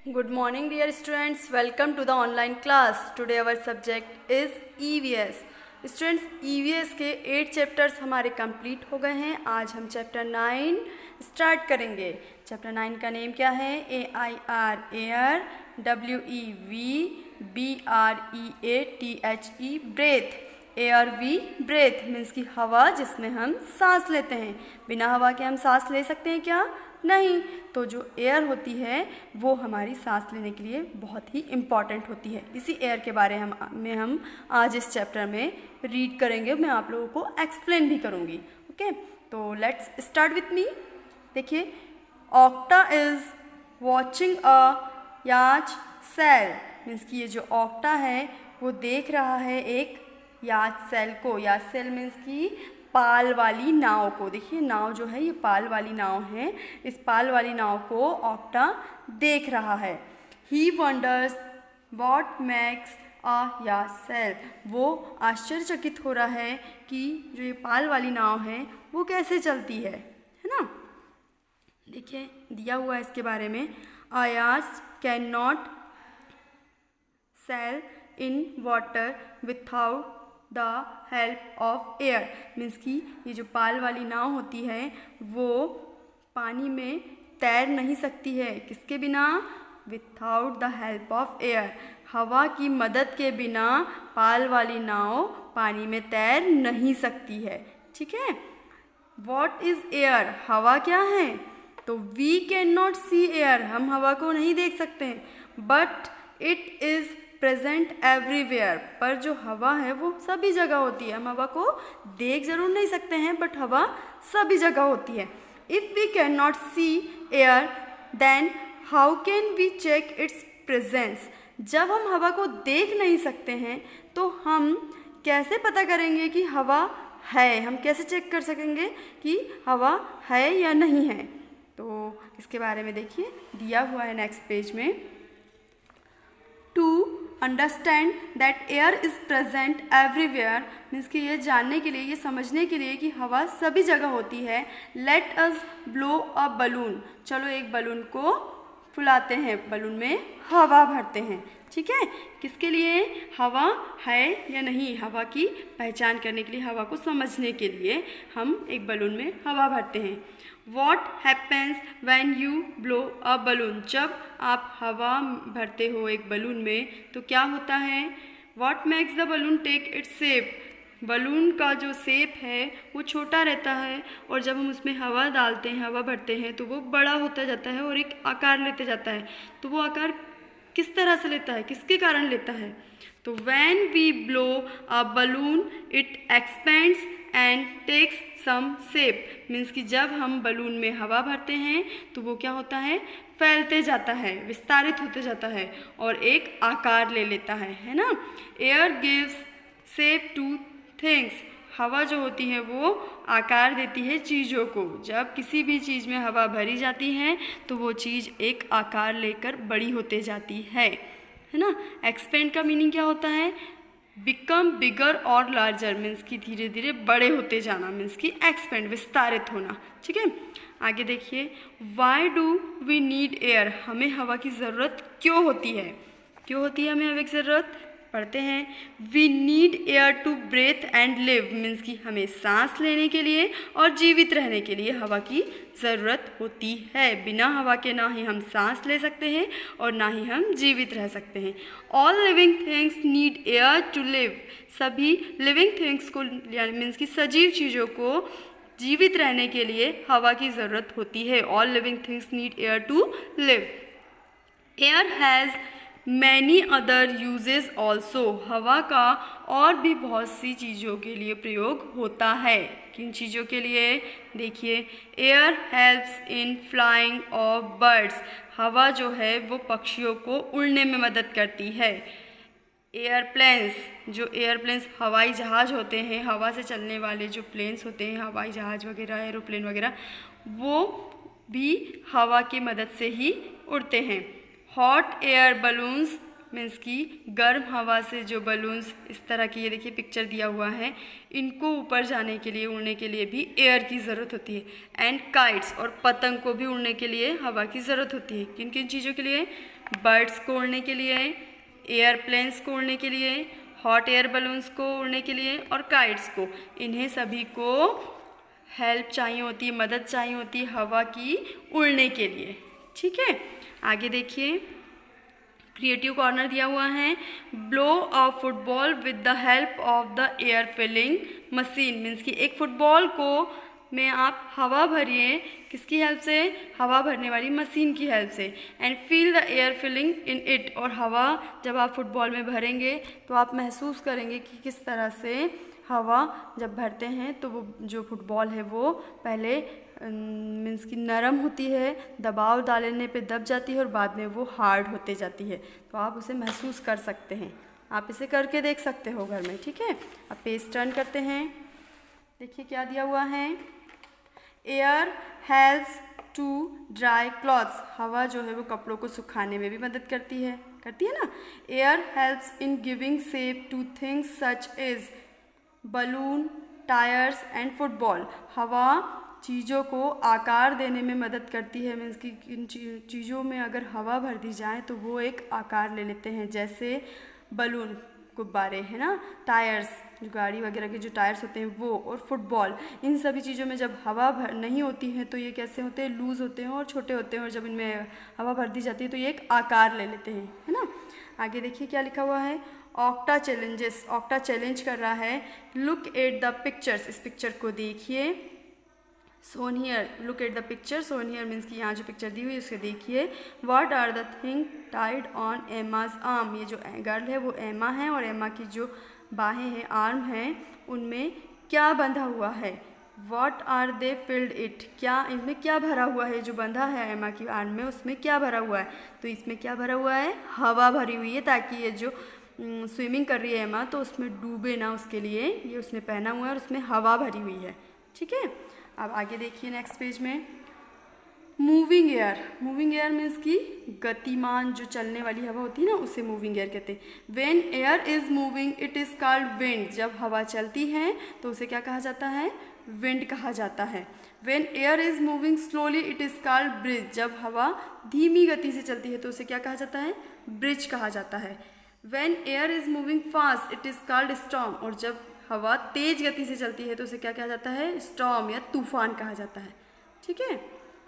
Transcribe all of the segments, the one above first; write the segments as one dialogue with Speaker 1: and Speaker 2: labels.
Speaker 1: Good morning dear students, welcome to the online class. Today our subject is EVS. Students, EVS के 8 chapters हमारे complete हो गए हैं. आज हम चैप्टर 9 स्टार्ट करेंगे. चैप्टर 9 का नेम क्या है? AIR air, WEV BREATHE breathe. ARV breathe means की हवा जिसमें हम सांस लेते हैं. बिना हवा के हम सांस ले सकते हैं क्या? नहीं. तो जो एयर होती है वो हमारी सांस लेने के लिए बहुत ही इम्पॉर्टेंट होती है. इसी एयर के बारे में हम आज इस चैप्टर में रीड करेंगे. मैं आप लोगों को एक्सप्लेन भी करूँगी. ओके, तो लेट्स स्टार्ट विथ मी. देखिए, ऑक्टा इज़ वॉचिंग अ याच सेल मीन्स कि ये जो ऑक्टा है वो देख रहा है एक याच सेल को. याच सेल मीन्स की पाल वाली नाव को. देखिए, नाव जो है ये पाल वाली नाव है. इस पाल वाली नाव को ऑक्टा देख रहा है. ही वंडर्स व्हाट मेक्स अ याच सेल. वो आश्चर्यचकित हो रहा है कि जो ये पाल वाली नाव है वो कैसे चलती है ना. देखिए, दिया हुआ है इसके बारे में. A yacht can not sail in water without the help of air means कि ये जो पाल वाली नाव होती है वो पानी में तैर नहीं सकती है. किसके बिना? Without the help of air. हवा की मदद के बिना पाल वाली नाव पानी में तैर नहीं सकती है. ठीक है. What is air? हवा क्या है? तो we can not see air. हम हवा को नहीं देख सकते हैं. But it is present everywhere. पर जो हवा है वो सभी जगह होती है. हम हवा को देख जरूर नहीं सकते हैं बट हवा सभी जगह होती है. If we can not see air then how can we check its presence. जब हम हवा को देख नहीं सकते हैं तो हम कैसे पता करेंगे कि हवा है? हम कैसे चेक कर सकेंगे कि हवा है या नहीं है? तो इसके बारे में देखिए, दिया हुआ है नेक्स्ट पेज में. To understand that air is present everywhere means कि ये जानने के लिए, ये समझने के लिए कि हवा सभी जगह होती है. Let us blow a balloon. चलो एक बलून को फुलाते हैं, बलून में हवा भरते हैं. ठीक है. किसके लिए? हवा है या नहीं, हवा की पहचान करने के लिए, हवा को समझने के लिए हम एक बलून में हवा भरते हैं. What happens when you blow a balloon? जब आप हवा भरते हो एक बलून में तो क्या होता है? What makes the balloon take its shape? Balloon का जो शेप है वो छोटा रहता है और जब हम उसमें हवा डालते हैं, हवा भरते हैं तो वो बड़ा होता जाता है और एक आकार लेते जाता है. तो वो आकार किस तरह से लेता है, किसके कारण लेता है? तो when we blow a balloon it expands and takes some shape means कि जब हम बलून में हवा भरते हैं तो वो क्या होता है? फैलते जाता है, विस्तारित होते जाता है और एक आकार ले लेता है ना. Air gives shape to things. हवा जो होती है वो आकार देती है चीज़ों को. जब किसी भी चीज़ में हवा भरी जाती है तो वो चीज़ एक आकार लेकर बड़ी होते जाती है ना. एक्सपेंड का मीनिंग क्या होता है? बिकम बिगर और लार्जर मीन्स कि धीरे धीरे बड़े होते जाना मीन्स कि एक्सपेंड, विस्तारित होना. ठीक है. आगे देखिए, why do we need air. हमें हवा की ज़रूरत क्यों होती है? क्यों होती है हमें हवा की ज़रूरत? पढ़ते हैं. We need air to breathe and live means कि हमें सांस लेने के लिए और जीवित रहने के लिए हवा की ज़रूरत होती है. बिना हवा के ना ही हम सांस ले सकते हैं और ना ही हम जीवित रह सकते हैं. All living things need air to live. सभी लिविंग थिंग्स को मीन्स कि सजीव चीज़ों को जीवित रहने के लिए हवा की ज़रूरत होती है. All living things need air to live. Air has many other uses also. हवा का और भी बहुत सी चीज़ों के लिए प्रयोग होता है. किन चीज़ों के लिए? देखिए, air helps in flying of birds. हवा जो है वो पक्षियों को उड़ने में मदद करती है. एयरप्लेन्स, जो एयरप्लेन्स हवाई जहाज़ होते हैं, हवा से चलने वाले जो प्लेन्स होते हैं, हवाई जहाज़ वगैरह, एरोप्लेन वगैरह, वो भी हवा की मदद से ही उड़ते हैं. हॉट एयर बलून्स मीन्स कि गर्म हवा से जो बलून्स इस तरह की, ये देखिए पिक्चर दिया हुआ है, इनको ऊपर जाने के लिए, उड़ने के लिए भी एयर की ज़रूरत होती है। एंड काइट्स, और पतंग को भी उड़ने के लिए हवा की ज़रूरत होती है। किन किन चीज़ों के लिए? बर्ड्स को उड़ने के लिए, एयरप्लेन्स को उड़ने के लिए, हॉट एयर बलून्स को उड़ने के लिए और काइट्स को। इन्हें सभी को हेल्प चाहिए होती है, मदद चाहिए होती है हवा की उड़ने के लिए। ठीक है, आगे देखिए क्रिएटिव कॉर्नर दिया हुआ है। Blow a football with the help of the air filling machine, means कि एक फुटबॉल को में आप हवा भरिए, किसकी हेल्प से? हवा भरने वाली मशीन की हेल्प से। And feel the air filling in it, और हवा जब आप फुटबॉल में भरेंगे तो आप महसूस करेंगे कि किस तरह से हवा जब भरते हैं तो वो जो फुटबॉल है वो पहले मीन्स कि नरम होती है, दबाव डालने पे दब जाती है और बाद में वो हार्ड होते जाती है। तो आप उसे महसूस कर सकते हैं, आप इसे करके देख सकते हो घर में। ठीक है, अब पेज टर्न करते हैं। देखिए क्या दिया हुआ है, air helps to dry clothes, हवा जो है वो कपड़ों को सुखाने में भी मदद करती है ना। Air helps in giving shape to things such as balloon, tyres and football, हवा चीज़ों को आकार देने में मदद करती है। मीन्स कि इन चीज़ों में अगर हवा भर दी जाए तो वो एक आकार ले लेते हैं, जैसे बलून, गुब्बारे है ना, टायर्स जो गाड़ी वगैरह के जो टायर्स होते हैं वो, और फुटबॉल। इन सभी चीज़ों में जब हवा भर नहीं होती है तो ये कैसे होते हैं? लूज़ होते हैं और छोटे होते हैं, और जब इनमें हवा भर दी जाती है तो ये एक आकार ले लेते हैं, है ना। आगे देखिए क्या लिखा हुआ है, ऑक्टा चैलेंजेस, ऑक्टा चैलेंज कर रहा है। लुक एट द पिक्चर्स, इस पिक्चर को देखिए। Zoom here, look at the picture, zoom here means कि यहाँ जो पिक्चर दी हुई है उसके देखिए। What are the thing tied on Emma's arm, ये जो गर्ल है वो एमा है और एमा की जो बाहें हैं, आर्म हैं, उनमें क्या बंधा हुआ है? What are they filled it, क्या इनमें क्या भरा हुआ है? जो बंधा है एमा की आर्म में उसमें क्या भरा हुआ है? तो इसमें क्या भरा हुआ है? हवा भरी हुई है, ताकि ये जो स्विमिंग कर रही है एमा तो उसमें डूबे ना, उसके लिए ये उसने पहना हुआ है और उसमें हवा भरी हुई है। ठीक है, अब आगे देखिए नेक्स्ट पेज में, moving air, moving air means कि गतिमान जो चलने वाली हवा होती है ना उसे मूविंग एयर कहते हैं। When air is moving it is called wind, जब हवा चलती है तो उसे क्या कहा जाता है? विंड कहा जाता है। When air is moving slowly it is called bridge, जब हवा धीमी गति से चलती है तो उसे क्या कहा जाता है? ब्रिज कहा जाता है। When air is moving fast it is called storm, और जब हवा तेज गति से चलती है तो उसे क्या कहा जाता है? स्टॉर्म या तूफान कहा जाता है। ठीक है,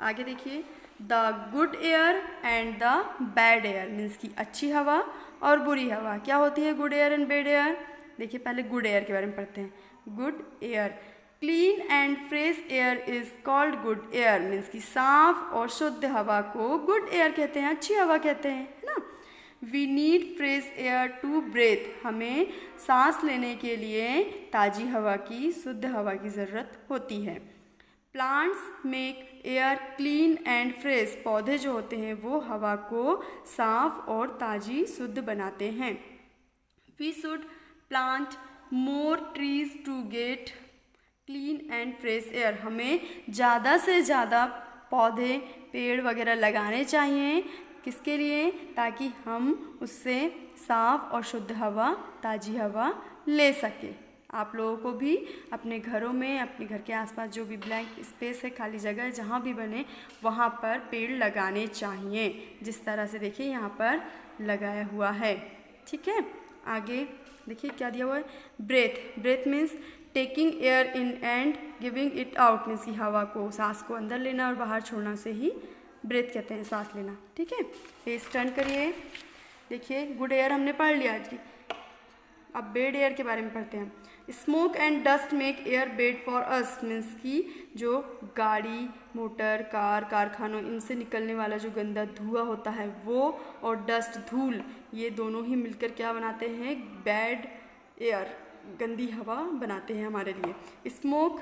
Speaker 1: आगे देखिए, the good air and the bad air means की अच्छी हवा और बुरी हवा। क्या होती है good air and bad air? देखिए पहले गुड एयर के बारे में पढ़ते हैं। Good air, clean and fresh air is called good air means की साफ और शुद्ध हवा को गुड एयर कहते हैं, अच्छी हवा कहते हैं, है ना। We need fresh air to breathe, हमें सांस लेने के लिए ताज़ी हवा की, शुद्ध हवा की ज़रूरत होती है। Plants make air clean and fresh, पौधे जो होते हैं वो हवा को साफ और ताज़ी शुद्ध बनाते हैं। We should plant more trees to get clean and fresh air, हमें ज़्यादा से ज़्यादा पौधे, पेड़ वगैरह लगाने चाहिए, किसके लिए? ताकि हम उससे साफ और शुद्ध हवा, ताज़ी हवा ले सकें। आप लोगों को भी अपने घरों में, अपने घर के आसपास जो भी ब्लैंक स्पेस है, खाली जगह है, जहाँ भी बने वहाँ पर पेड़ लगाने चाहिए, जिस तरह से देखिए यहाँ पर लगाया हुआ है। ठीक है, आगे देखिए क्या दिया हुआ है, breathe, breathe means taking air in and giving it out means की हवा को, सांस को अंदर लेना और बाहर छोड़ना से ही ब्रेथ कहते हैं, सांस लेना। ठीक है, पेज टर्न करिए। देखिए गुड एयर हमने पढ़ लिया आज की, अब बेड एयर के बारे में पढ़ते हैं। Smoke and dust make air bed for us means की जो गाड़ी, मोटर, कार, कारखानों, इनसे निकलने वाला जो गंदा धुआं होता है वो, और डस्ट, धूल, ये दोनों ही मिलकर क्या बनाते हैं? बैड एयर, गंदी हवा बनाते हैं हमारे लिए। स्मोक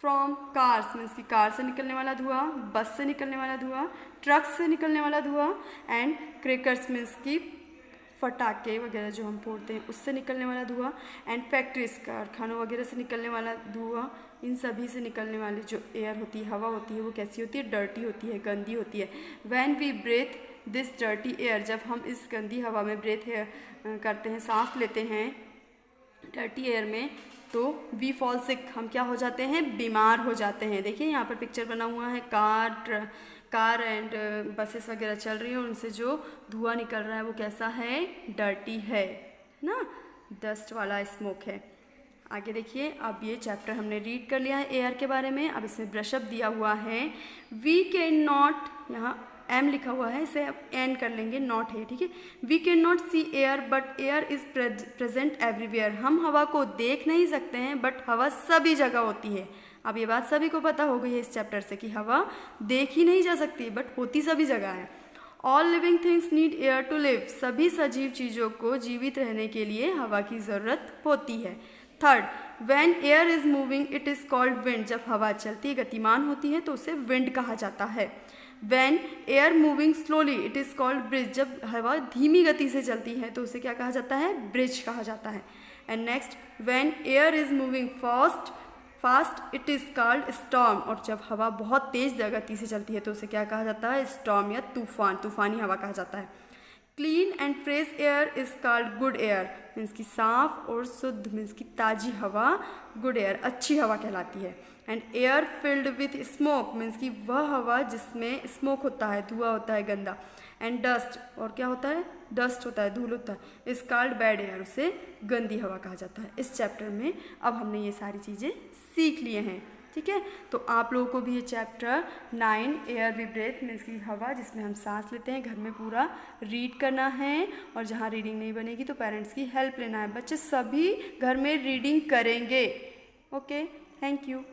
Speaker 1: फ्रॉम कार्स मीन्स की कार से निकलने वाला धुआं, बस से निकलने वाला धुआं, ट्रक से निकलने वाला धुआं, एंड क्रैकर्स मीन्स की फटाके वगैरह जो हम फोड़ते हैं उससे निकलने वाला धुआं, एंड फैक्ट्रीज, कारखानों वगैरह से निकलने वाला धुआं, इन सभी से निकलने वाली जो एयर होती है, हवा होती है, वो कैसी होती है? डर्टी होती है, गंदी होती है। When we breathe this dirty air, जब हम इस गंदी हवा में ब्रेथ करते हैं, सांस लेते हैं डर्टी एयर में, तो वी फॉल सिक, हम क्या हो जाते हैं, बीमार हो जाते हैं। देखिए यहाँ पर पिक्चर बना हुआ है, कार एंड बसेस वगैरह चल रही हैं, उनसे जो धुआं निकल रहा है वो कैसा है, डर्टी है ना, डस्ट वाला स्मोक है। आगे देखिए, अब ये चैप्टर हमने रीड कर लिया है एयर के बारे में। अब इसमें ब्रशअप दिया हुआ है, वी कैन नॉट, यहाँ एम लिखा हुआ है, इसे एन कर लेंगे, नॉट है, ठीक है। We can not see air but air is present everywhere, हम हवा को देख नहीं सकते हैं बट हवा सभी जगह होती है। अब ये बात सभी को पता हो गई है इस चैप्टर से कि हवा देख ही नहीं जा सकती बट होती सभी जगह है। All living things need air to live, सभी सजीव चीज़ों को जीवित रहने के लिए हवा की ज़रूरत होती है। Third, when air is moving it is called wind, जब हवा चलती है, गतिमान होती है तो उसे विंड कहा जाता है। When air moving slowly it is called bridge, जब हवा धीमी गति से चलती है तो उसे क्या कहा जाता है, ब्रिज कहा जाता है। And next, when air is moving fast it is called storm, और जब हवा बहुत तेज़ गति से चलती है तो उसे क्या कहा जाता है, स्टॉर्म या तूफान, तूफानी हवा कहा जाता है। Clean and fresh air is called good air, means की साफ और शुद्ध, मीन्स की ताज़ी हवा गुड एयर, अच्छी हवा कहलाती है। And air filled with smoke, means की वह हवा जिसमें स्मोक होता है, धुआं होता है गंदा। एंड डस्ट, और क्या होता है, डस्ट होता है, धूल होता है, इज कॉल्ड बैड एयर, उसे गंदी हवा कहा जाता है। इस चैप्टर में अब हमने ये सारी चीज़ें सीख लिए हैं, ठीक है। तो आप लोगों को भी ये chapter 9 air we breathe, means की हवा जिसमें हम सांस लेते हैं, घर में पूरा रीड करना है, और जहाँ रीडिंग नहीं बनेगी तो पेरेंट्स की हेल्प लेना है। बच्चे सभी घर में रीडिंग करेंगे। Okay, thank you.